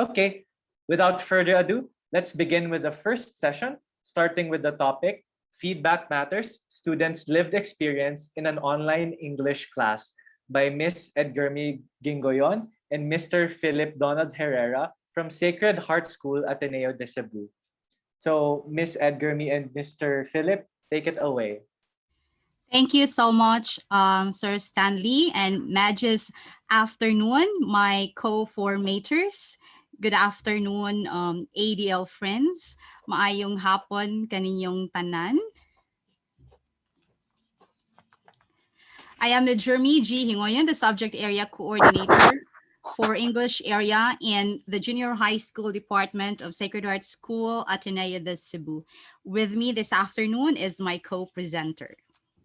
Okay, without further ado, let's begin with the first session, starting with the topic Feedback Matters Students' Lived Experience in an Online English Class by Miss Edgermi Gingoyon and Mr. Philip Donald Herrera from Sacred Heart School-Ateneo de Cebu. So, Miss Edgermi and Mr. Philip, take it away. Thank you so much, Sir Stanley and Magis. Afternoon, my co-formators. Good afternoon, ADL friends. Maayong hapon kaninyong tanan. I am Edgermi G. Gingoyon, the subject area coordinator for English area in the Junior High School Department of Sacred Heart School, Ateneo de Cebu. With me this afternoon is my co-presenter.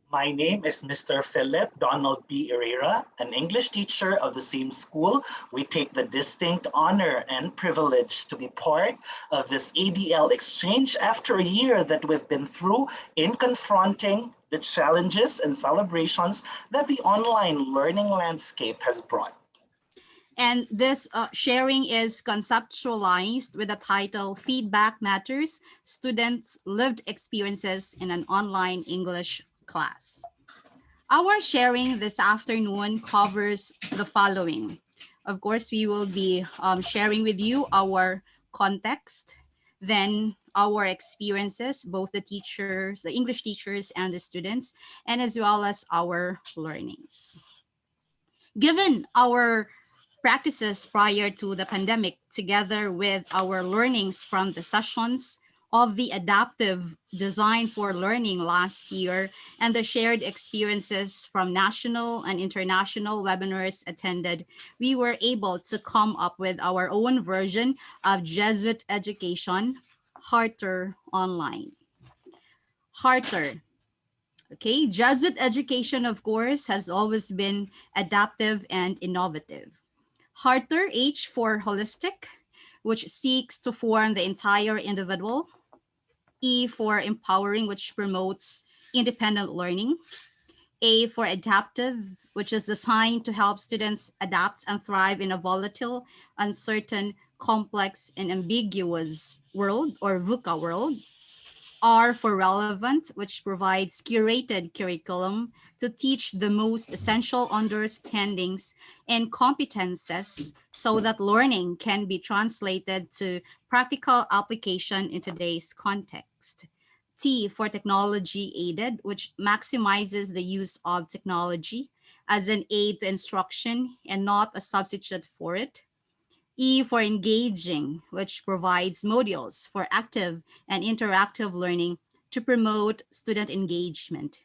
My name is Mr. Philip Donald B. Herrera, an English teacher of the same school. We take the distinct honor and privilege to be part of this ADL exchange after a year that we've been through in confronting the challenges and celebrations that the online learning landscape has brought. And this sharing is conceptualized with the title Feedback Matters, Students' Lived Experiences in an Online English Class. Our sharing this afternoon covers the following. Of course, we will be sharing with you our context, then our experiences, both the teachers, the English teachers and the students, and as well as our learnings. Given our practices prior to the pandemic, together with our learnings from the sessions of the adaptive design for learning last year and the shared experiences from national and international webinars attended, we were able to come up with our own version of Jesuit education, Harter Online. Harter. Okay, Jesuit education, of course, has always been adaptive and innovative. Harter, H for holistic, which seeks to form the entire individual. E for empowering, which promotes independent learning. A for adaptive, which is designed to help students adapt and thrive in a volatile, uncertain, complex, and ambiguous world or VUCA world. R for relevant, which provides curated curriculum to teach the most essential understandings and competences so that learning can be translated to practical application in today's context. T for technology aided, which maximizes the use of technology as an aid to instruction and not a substitute for it. E for engaging, which provides modules for active and interactive learning to promote student engagement.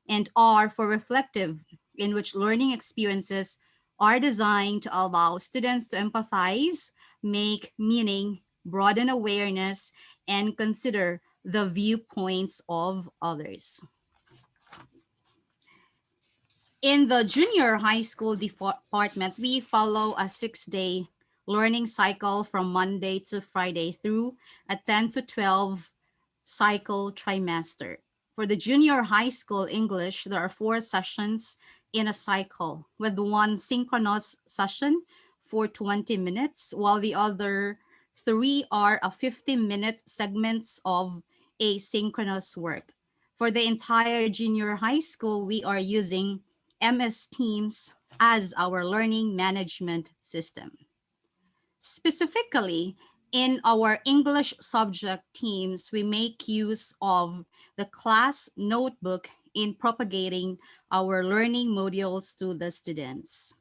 And R for reflective, in which learning experiences are designed to allow students to empathize, make meaning, broaden awareness, and consider the viewpoints of others. In the junior high school department, we follow a 6-day learning cycle from Monday to Friday through a 10 to 12 cycle trimester. For the junior high school English, there are 4 sessions in a cycle with one synchronous session for 20 minutes, while the other 3 are a 50-minute segments of asynchronous work. For the entire junior high school, we are using MS Teams as our learning management system. Specifically, in our English subject teams, we make use of the class notebook in propagating our learning modules to the students.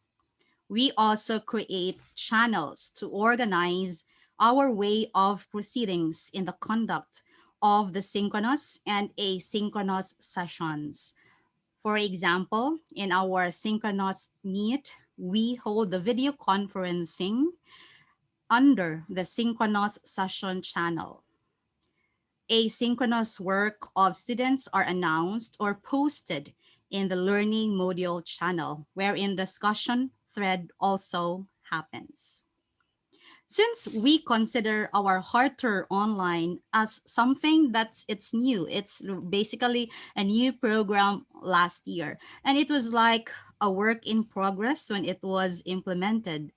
We also create channels to organize our way of proceedings in the conduct of the synchronous and asynchronous sessions. For example, in our synchronous meet, we hold the video conferencing under the synchronous session channel. Asynchronous work of students are announced or posted in the learning module channel, wherein discussion thread also happens. Since we consider our Harter Online as something it's new, it's basically a new program last year, and it was like a work in progress when it was implemented.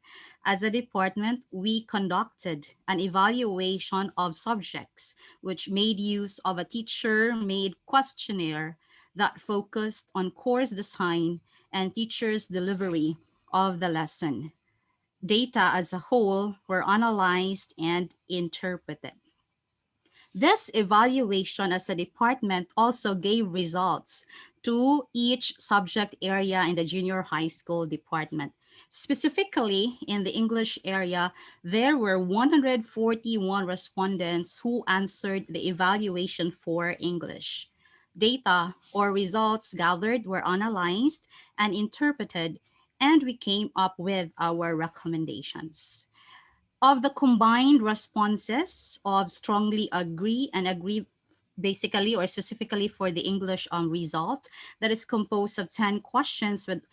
As a department, we conducted an evaluation of subjects, which made use of a teacher-made questionnaire that focused on course design and teachers' delivery of the lesson. Data as a whole were analyzed and interpreted. This evaluation as a department also gave results to each subject area in the junior high school department. Specifically, in the English area, there were 141 respondents who answered the evaluation for English. Data or results gathered were analyzed and interpreted, and we came up with our recommendations. Of the combined responses of strongly agree and agree, basically or specifically for the English result, that is composed of 10 questions with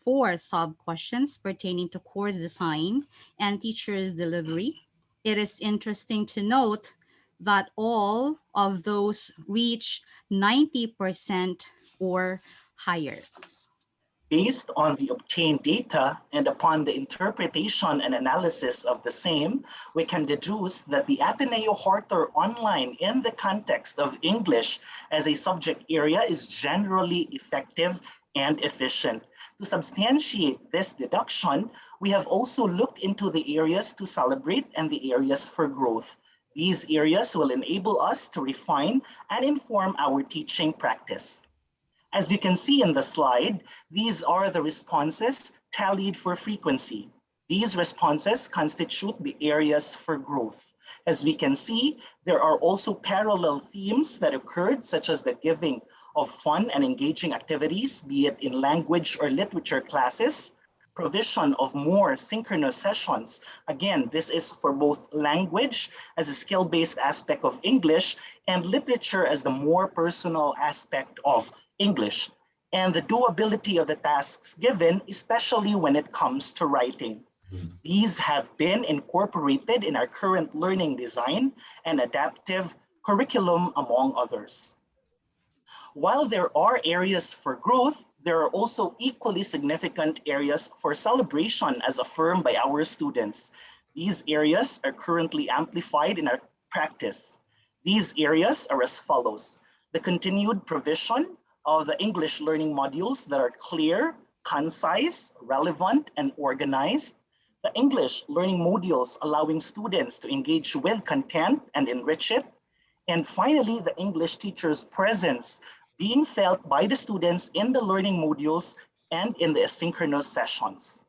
4 sub-questions pertaining to course design and teacher's delivery. It is interesting to note that all of those reach 90% or higher. Based on the obtained data and upon the interpretation and analysis of the same, we can deduce that the Ateneo Charter Online in the context of English as a subject area is generally effective and efficient. To substantiate this deduction, we have also looked into the areas to celebrate and the areas for growth. These areas will enable us to refine and inform our teaching practice. As you can see in the slide, these are the responses tallied for frequency. These responses constitute the areas for growth. As we can see, there are also parallel themes that occurred, such as the giving of fun and engaging activities, be it in language or literature classes, provision of more synchronous sessions. Again, this is for both language as a skill-based aspect of English and literature as the more personal aspect of English, and the doability of the tasks given, especially when it comes to writing. These have been incorporated in our current learning design and adaptive curriculum, among others. While there are areas for growth, there are also equally significant areas for celebration as affirmed by our students. These areas are currently amplified in our practice. These areas are as follows: the continued provision of the English learning modules that are clear, concise, relevant, and organized. The English learning modules allowing students to engage with content and enrich it. And finally, the English teacher's presence being felt by the students in the learning modules and in the asynchronous sessions.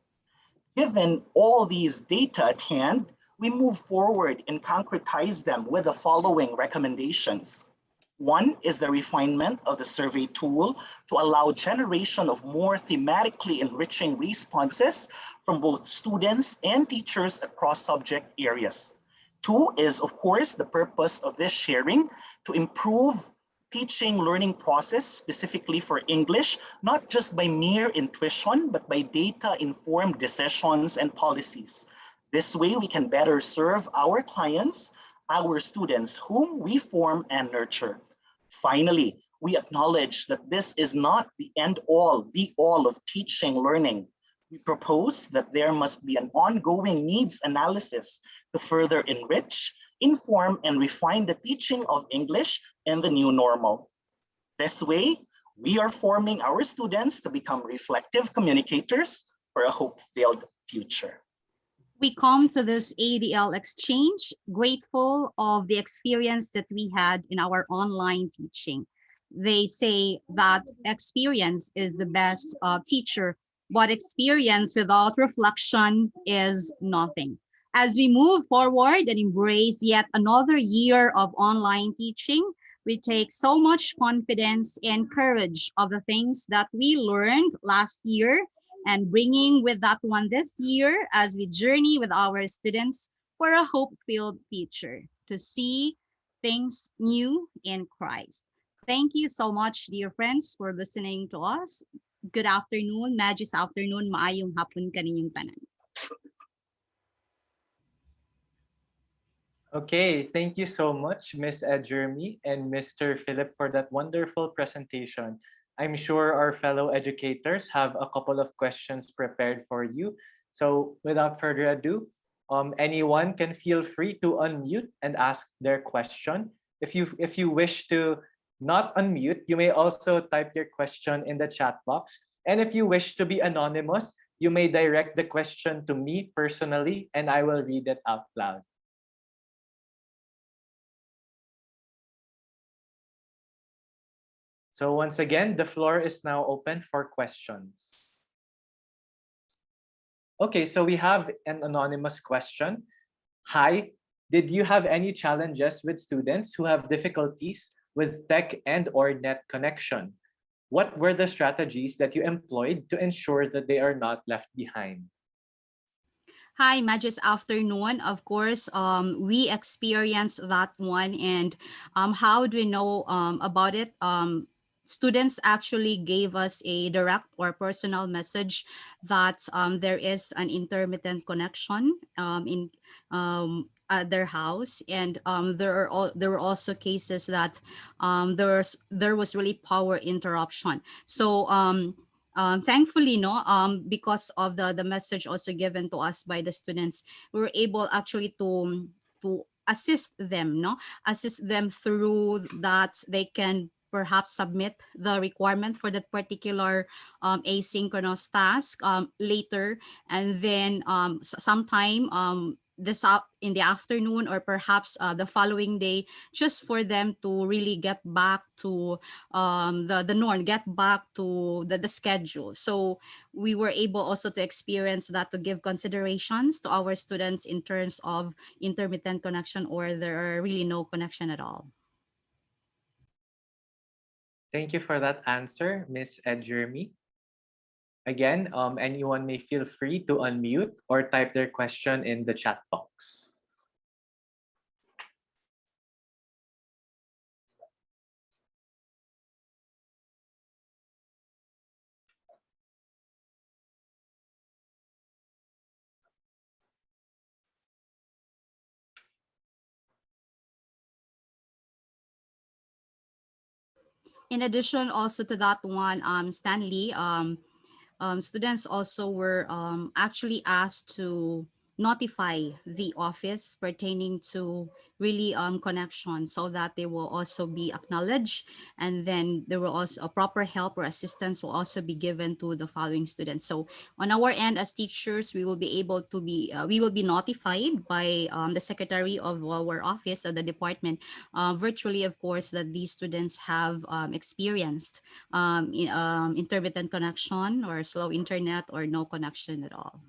Given all these data at hand, we move forward and concretize them with the following recommendations. One is the refinement of the survey tool to allow generation of more thematically enriching responses from both students and teachers across subject areas. Two is, of course, the purpose of this sharing to improve teaching learning process specifically for English, not just by mere intuition, but by data-informed decisions and policies. This way, we can better serve our clients, our students, whom we form and nurture. Finally, we acknowledge that this is not the end-all, be-all of teaching learning. We propose that there must be an ongoing needs analysis to further enrich, inform, and refine the teaching of English in the new normal. This way, we are forming our students to become reflective communicators for a hope-filled future. We come to this ADL exchange grateful of the experience that we had in our online teaching. They say that experience is the best teacher, but experience without reflection is nothing. As we move forward and embrace yet another year of online teaching, we take so much confidence and courage of the things that we learned last year and bringing with that one this year as we journey with our students for a hope-filled future to see things new in Christ. Thank you so much, dear friends, for listening to us. Good afternoon, magis afternoon, maayong hapon kaninyong tanan. Okay, thank you so much, Miss Edgermi and Mr. Philip, for that wonderful presentation. I'm sure our fellow educators have a couple of questions prepared for you. So without further ado, anyone can feel free to unmute and ask their question. If you wish to not unmute, you may also type your question in the chat box. And if you wish to be anonymous, you may direct the question to me personally and I will read it out loud. So once again, the floor is now open for questions. Okay, so we have an anonymous question. Hi, did you have any challenges with students who have difficulties with tech and or net connection? What were the strategies that you employed to ensure that they are not left behind? Hi, Magis afternoon. Of course, we experienced that one, and how do we know about it? Students actually gave us a direct or personal message that there is an intermittent connection at their house, and there were also cases that there was really power interruption. So thankfully, no, because of the message also given to us by the students, we were able actually to assist them through that. They can perhaps submit the requirement for that particular asynchronous task later, and then sometime in the afternoon, or perhaps the following day, just for them to really get back to the norm, get back to the schedule. So we were able also to experience that, to give considerations to our students in terms of intermittent connection, or there are really no connection at all. Thank you for that answer, Miss Edgermi. Again, anyone may feel free to unmute or type their question in the chat box. In addition also to that one, Stanley, students also were actually asked to notify the office pertaining to really connection, so that they will also be acknowledged, and then there will also a proper help or assistance will also be given to the following students. So on our end as teachers, we will be able to be we will be notified by the secretary of our office or the department virtually, of course, that these students have experienced intermittent connection or slow internet or no connection at all.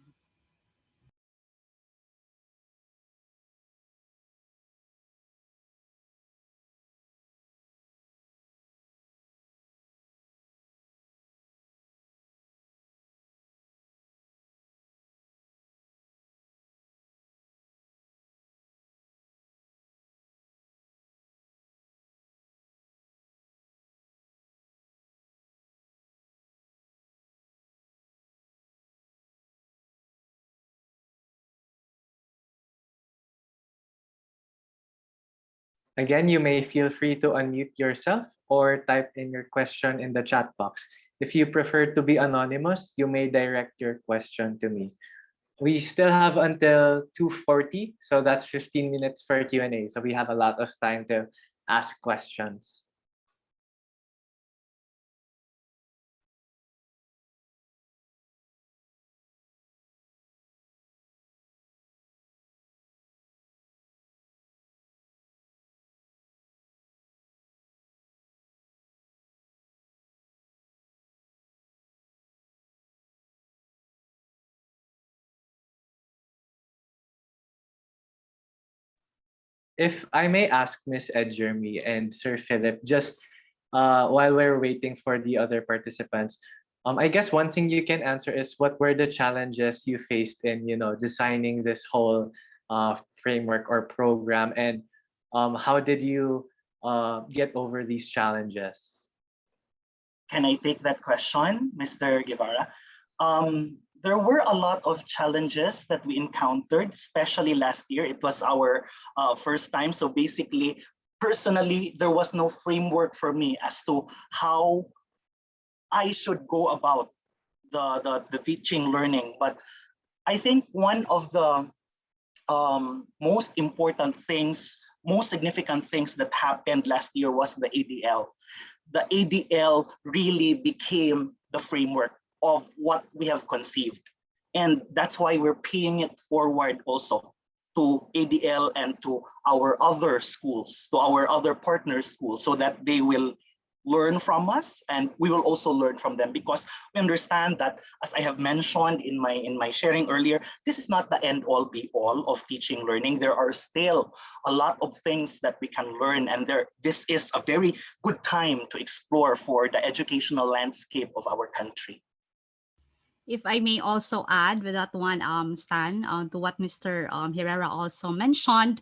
Again, you may feel free to unmute yourself or type in your question in the chat box. If you prefer to be anonymous, you may direct your question to me. We still have until 2:40, so that's 15 minutes for Q&A. So we have a lot of time to ask questions. If I may ask Miss Edgermi and Sir Philip, just while we're waiting for the other participants, I guess one thing you can answer is what were the challenges you faced in, designing this whole framework or program, and how did you get over these challenges? Can I take that question, Mr. Guevara? There were a lot of challenges that we encountered, especially last year. It was our first time. So basically, personally, there was no framework for me as to how I should go about the teaching learning. But I think one of the most important things, most significant things that happened last year was the ADL. The ADL really became the framework of what we have conceived. And that's why we're paying it forward also to ADL and to our other schools, to our other partner schools, so that they will learn from us and we will also learn from them, because we understand that, as I have mentioned in my sharing earlier, this is not the end all be all of teaching learning. There are still a lot of things that we can learn, and this is a very good time to explore for the educational landscape of our country. If I may also add with that one, Stan, to what Mr. Herrera also mentioned,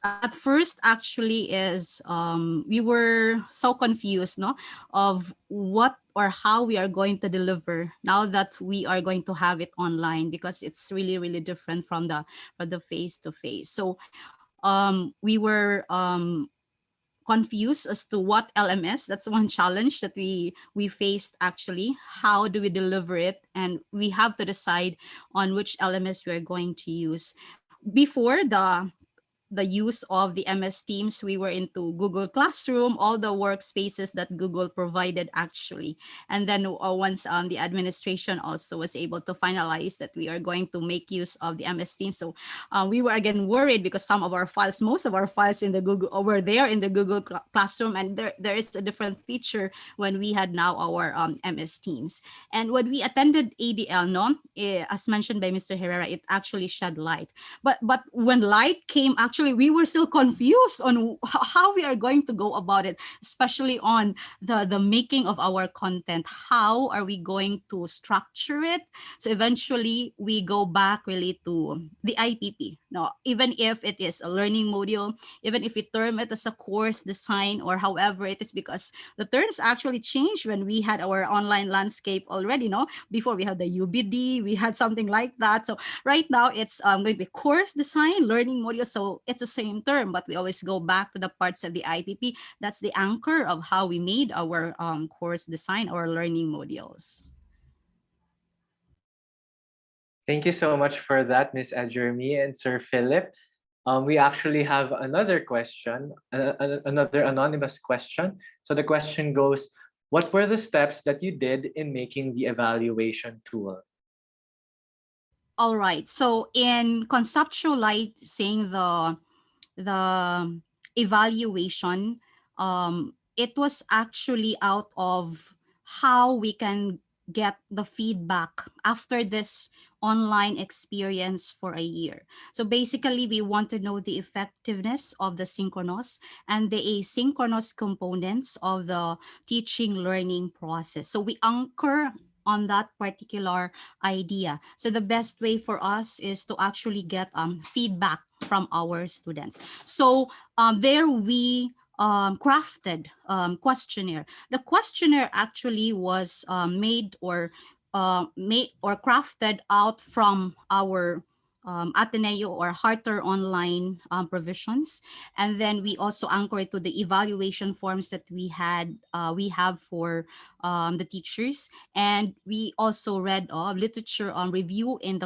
at first actually is we were so confused, no, of what or how we are going to deliver now that we are going to have it online, because it's really really different from the face to face. So we were confused as to what LMS. That's one challenge that we faced actually. How do we deliver it? And we have to decide on which LMS we are going to use. Before the use of the MS Teams, we were into Google Classroom, all the workspaces that Google provided actually. And then once the administration also was able to finalize that we are going to make use of the MS Teams. So we were again worried because some of our files, most of our files in the Google were there in the Google Classroom, and there is a different feature when we had now our MS Teams. And when we attended ADL, no, as mentioned by Mr. Herrera, it actually shed light. But when light came, actually we were still confused on how we are going to go about it, especially on the making of our content. How are we going to structure it? So eventually we go back really to the IPP. No, even if it is a learning module, even if we term it as a course design or however it is, because the terms actually changed when we had our online landscape already. No, before we had the UBD, we had something like that. So right now it's going to be course design, learning module. So it's the same term, but we always go back to the parts of the IPP. That's the anchor of how we made our course design, our learning modules. Thank you so much for that, Miss Edgermi and Sir Philip. We actually have another question, another anonymous question. So the question goes, what were the steps that you did in making the evaluation tool? All right. So in conceptualizing the evaluation, it was actually out of how we can get the feedback after this online experience for a year. So basically, we want to know the effectiveness of the synchronous and the asynchronous components of the teaching learning process. So we anchor on that particular idea. So the best way for us is to actually get feedback from our students. So there we crafted questionnaire. The questionnaire actually was made or crafted out from our Ateneo or Harter online provisions, and then we also anchor it to the evaluation forms that we have for the teachers, and we also read literature on review in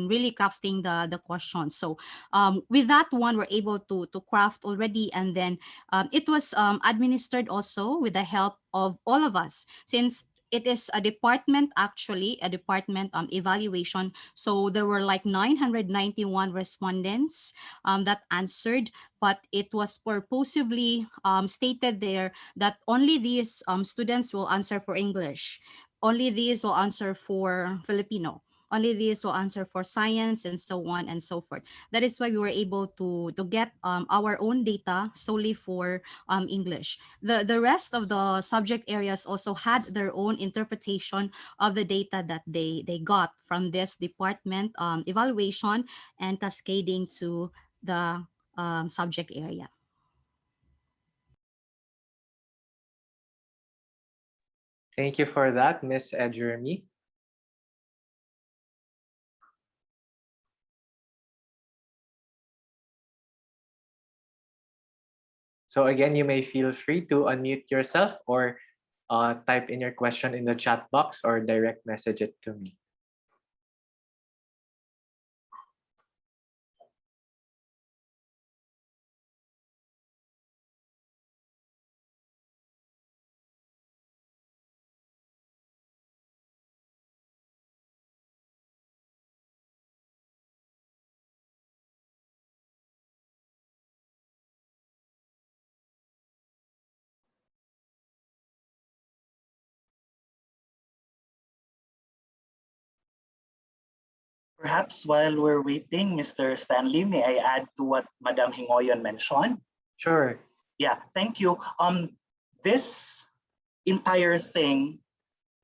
really crafting the questions. So with that one, we're able to craft already, and then it was administered also with the help of all of us, since it is a department, actually a department evaluation. So there were like 991 respondents that answered, but it was purposively stated there that only these students will answer for English, only these will answer for Filipino, only these will answer for science, and so on and so forth. That is why we were able to get our own data solely for English. The rest of the subject areas also had their own interpretation of the data that they got from this department evaluation and cascading to the subject area. Thank you for that, Miss Edgermi. So again, you may feel free to unmute yourself or type in your question in the chat box or direct message it to me. Perhaps while we're waiting, Mr. Stanley, may I add to what Madam Gingoyon mentioned? Sure. Yeah, thank you. This entire thing,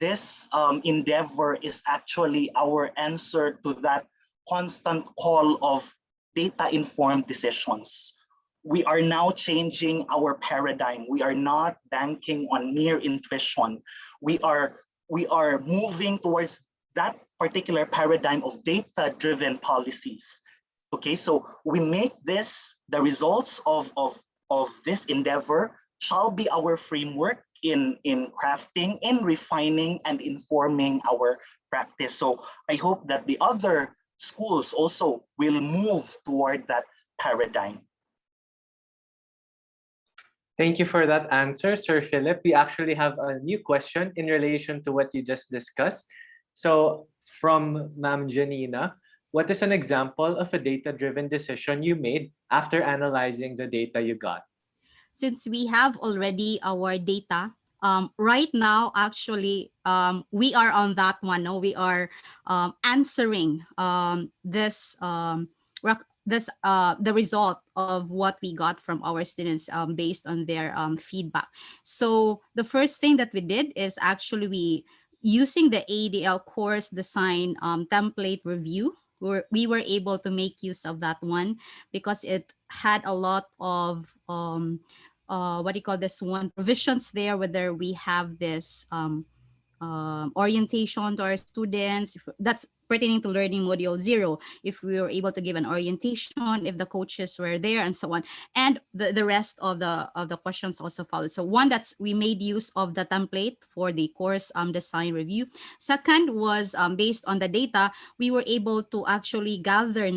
this endeavor is actually our answer to that constant call of data-informed decisions. We are now changing our paradigm. We are not banking on mere intuition. We are moving towards that particular paradigm of data-driven policies. Okay, so we make this, the results of this endeavor shall be our framework in crafting, in refining, and informing our practice. So I hope that the other schools also will move toward that paradigm. Thank you for that answer, Sir Philip. We actually have a new question in relation to what you just discussed. So from Ma'am Janina, what is an example of a data-driven decision you made after analyzing the data you got? Since we have already our data, right now, actually, we are on that one. No, we are answering the result of what we got from our students based on their feedback. So the first thing that we did is actually we using the ADL course design template review. We were able to make use of that one because it had a lot of what do you call this one, provisions there, whether we have this orientation to our students, that's pertaining to learning module 0, if we were able to give an orientation, if the coaches were there, and so on, and the rest of the questions also followed. So one, that's we made use of the template for the course design review. Second was based on the data, we were able to actually gather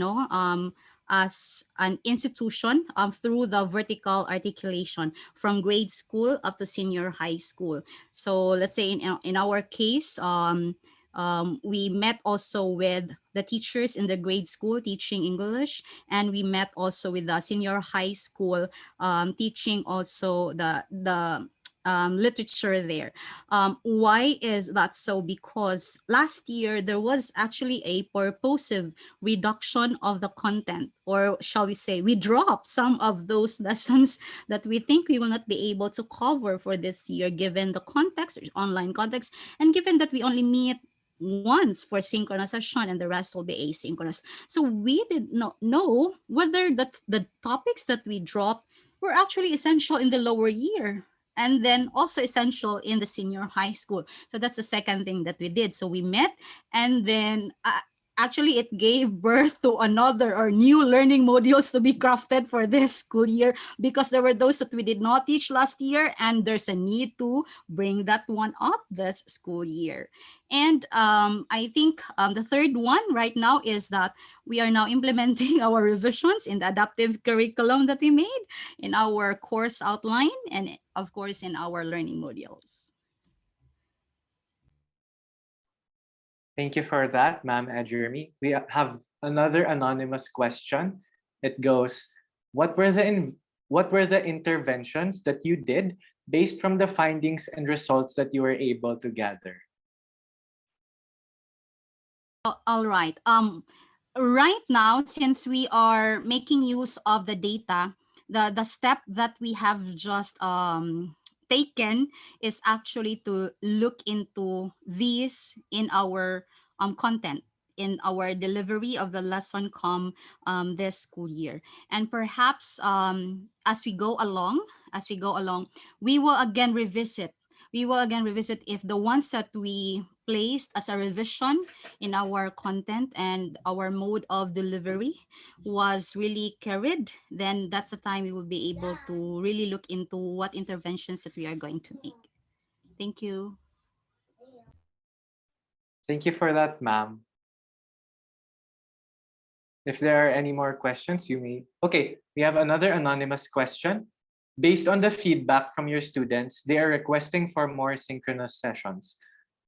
as an institution through the vertical articulation from grade school up to senior high school. So let's say in our case, we met also with the teachers in the grade school teaching English, and we met also with the senior high school teaching also the literature there. Why is that so? Because last year there was actually a purposive reduction of the content, or shall we say we dropped some of those lessons that we think we will not be able to cover for this year, given the context, online context, and given that we only meet once for synchronous session and the rest will be asynchronous. So we did not know whether the topics that we dropped were actually essential in the lower year, and then also essential in the senior high school. So that's the second thing that we did. So we met, and then actually it gave birth to another or new learning modules to be crafted for this school year, because there were those that we did not teach last year, and there's a need to bring that one up this school year. And I think the third one right now is that we are now implementing our revisions in the adaptive curriculum that we made in our course outline, and of course in our learning modules. Thank you for that, Ma'am Edgermi. We have another anonymous question. It goes, what were the interventions that you did based from the findings and results that you were able to gather? All right. Right now, since we are making use of the data, the step that we have just taken is actually to look into these in our content, in our delivery of the lesson this school year. And perhaps as we go along, we will again revisit. If the ones that we placed as a revision in our content and our mode of delivery was really carried, then that's the time we will be able to really look into what interventions that we are going to make. Thank you. Thank you for that, ma'am. If there are any more questions, you may. Okay, we have another anonymous question. Based on the feedback from your students, they are requesting for more synchronous sessions.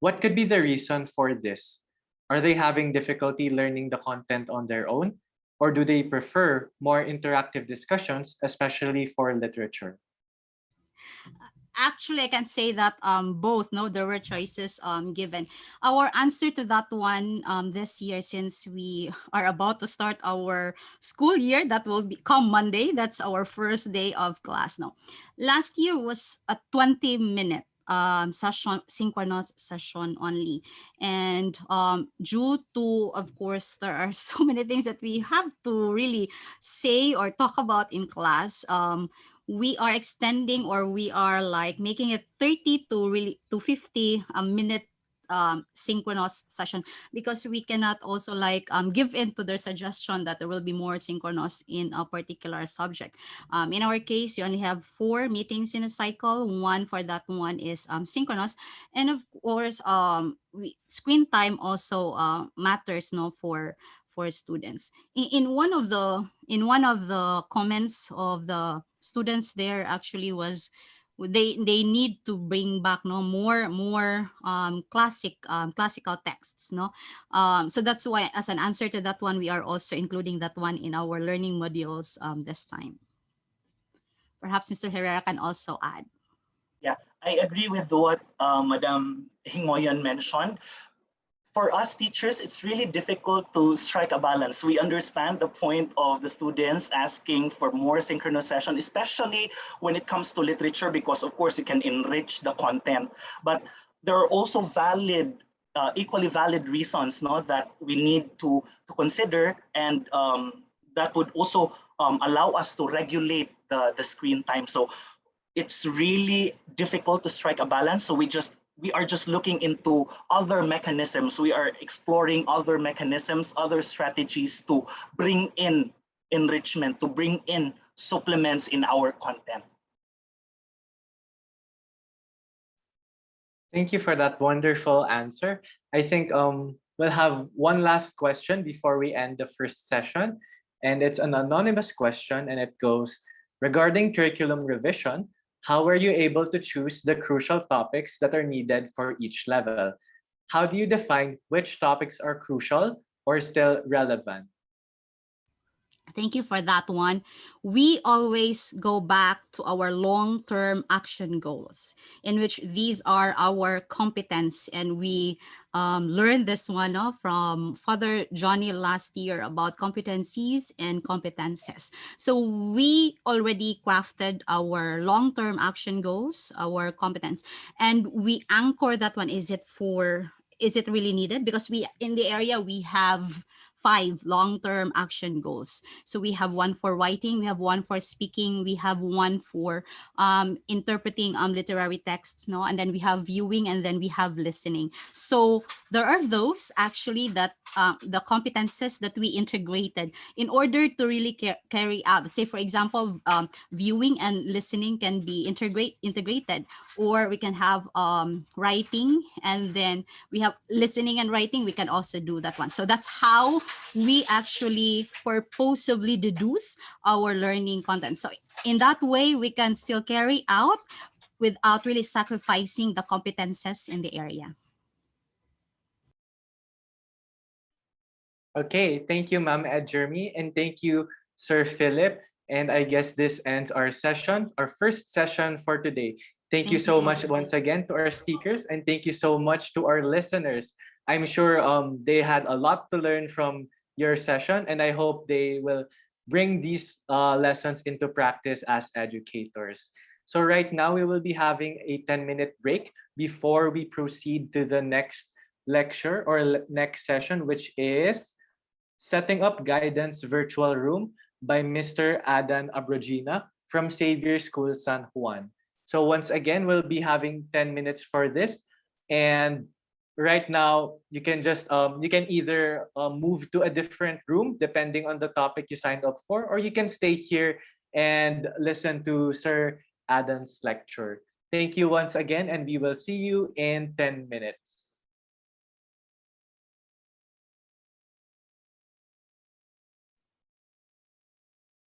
What could be the reason for this? Are they having difficulty learning the content on their own? Or do they prefer more interactive discussions, especially for literature? Actually, I can say that both. No, there were choices given. Our answer to that one this year, since we are about to start our school year, that will become Monday. That's our first day of class now. Last year was a 20-minute session, synchronous session only, and due to, of course, there are so many things that we have to really say or talk about in class. We are extending, or we are like making it 30 to 50 a minute synchronous session, because we cannot also like give in to their suggestion that there will be more synchronous in a particular subject. In our case, you only have 4 meetings in a cycle. One for that one is synchronous, and of course screen time also matters, no, for students. In one of the comments of the students there actually was, they need to bring back, no, more classical texts, no. So that's why, as an answer to that one, we are also including that one in our learning modules this time. Perhaps Mr. Herrera can also add. Yeah, I agree with what Madam Gingoyon mentioned. For us teachers, it's really difficult to strike a balance. We understand the point of the students asking for more synchronous session, especially when it comes to literature, because of course it can enrich the content. But there are also valid, equally valid reasons, no, that we need to consider, and that would also allow us to regulate the screen time. So it's really difficult to strike a balance. So we are just looking into other mechanisms. We are exploring other mechanisms, other strategies to bring in enrichment, to bring in supplements in our content. Thank you for that wonderful answer. I think we'll have one last question before we end the first session. And it's an anonymous question, and it goes, regarding curriculum revision, how were you able to choose the crucial topics that are needed for each level? How do you define which topics are crucial or still relevant? Thank you for that one. We always go back to our long-term action goals, in which these are our competence. And we learned this one from Father Johnny last year about competencies and competences. So we already crafted our long-term action goals, our competence, and we anchor that one. Is it really needed? Because we, in the area, we have 5 long-term action goals. So we have one for writing, we have one for speaking, we have one for interpreting literary texts, no, and then we have viewing, and then we have listening. So there are those actually that the competences that we integrated in order to really carry out. Say, for example, viewing and listening can be integrated, or we can have writing, and then we have listening and writing. We can also do that one. So that's how we actually purposefully deduce our learning content. So in that way, we can still carry out without really sacrificing the competences in the area. Okay, thank you, Ma'am Edgermi, and thank you, Sir Philip. And I guess this ends our session, our first session for today. Thank you so much once again to our speakers, and thank you so much to our listeners. I'm sure they had a lot to learn from your session, and I hope they will bring these lessons into practice as educators. So right now, we will be having a 10-minute break before we proceed to the next lecture or next session, which is Setting Up Guidance Virtual Room by Mr. Adan Abrogina from Xavier School San Juan. So once again, we'll be having 10 minutes for this. And right now, you can just you can either move to a different room depending on the topic you signed up for, or you can stay here and listen to Sir Adan's lecture. Thank you once again, and we will see you in 10 minutes.